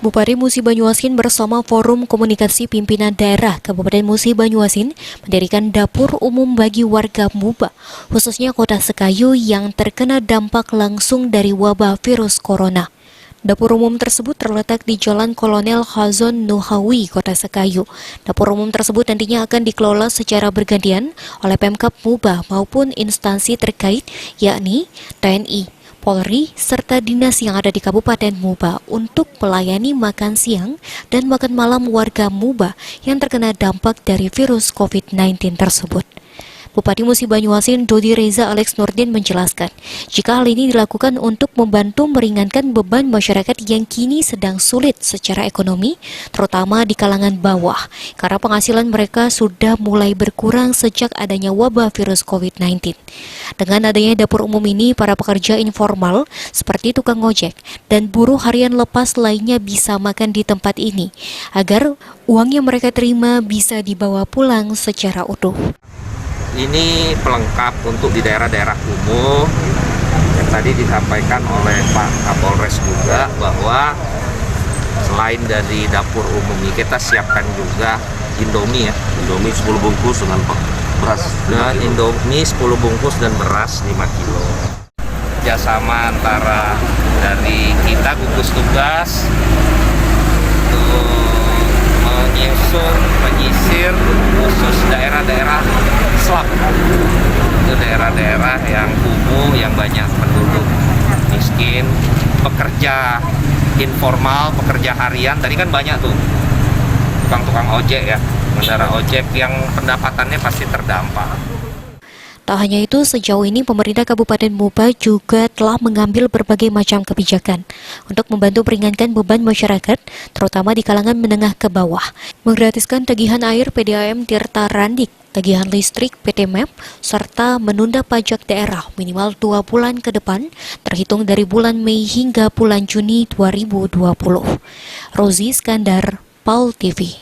Bupati Musi Banyuasin bersama Forum Komunikasi Pimpinan Daerah Kabupaten Musi Banyuasin mendirikan dapur umum bagi warga Muba, khususnya Kota Sekayu yang terkena dampak langsung dari wabah virus corona. Dapur umum tersebut terletak di Jalan Kolonel Khazon Nuhawi, Kota Sekayu. Dapur umum tersebut nantinya akan dikelola secara bergantian oleh Pemkab Muba maupun instansi terkait, yakni TNI, Polri, serta dinas yang ada di Kabupaten Muba untuk melayani makan siang dan makan malam warga Muba yang terkena dampak dari virus COVID-19 tersebut. Bupati Musi Banyuasin Dodi Reza Alex Nurdin menjelaskan, jika hal ini dilakukan untuk membantu meringankan beban masyarakat yang kini sedang sulit secara ekonomi, terutama di kalangan bawah, karena penghasilan mereka sudah mulai berkurang sejak adanya wabah virus COVID-19. Dengan adanya dapur umum ini, para pekerja informal seperti tukang ojek dan buruh harian lepas lainnya bisa makan di tempat ini, agar uang yang mereka terima bisa dibawa pulang secara utuh. Ini pelengkap untuk di daerah-daerah kumuh yang tadi disampaikan oleh Pak Kapolres juga, bahwa selain dari dapur umum ini kita siapkan juga Indomie ya. Indomie 10 bungkus dengan beras. Dan Indomie 10 bungkus dan beras 5 kilo. Kerjasama antara dari kita gugus tugas untuk menyusun, menyisir khusus daerah-daerah slum. Itu daerah-daerah yang kumuh, yang banyak penduduk miskin, pekerja informal, pekerja harian. Tadi kan banyak tuh tukang-tukang ojek ya, pengendara ojek yang pendapatannya pasti terdampak. Tak hanya itu, sejauh ini pemerintah Kabupaten Muba juga telah mengambil berbagai macam kebijakan untuk membantu meringankan beban masyarakat, terutama di kalangan menengah ke bawah, menggratiskan tagihan air PDAM Tirta Randik, tagihan listrik PT MEP, serta menunda pajak daerah minimal 2 bulan ke depan, terhitung dari bulan Mei hingga bulan Juni 2020. Rozi Skandar, PAL TV.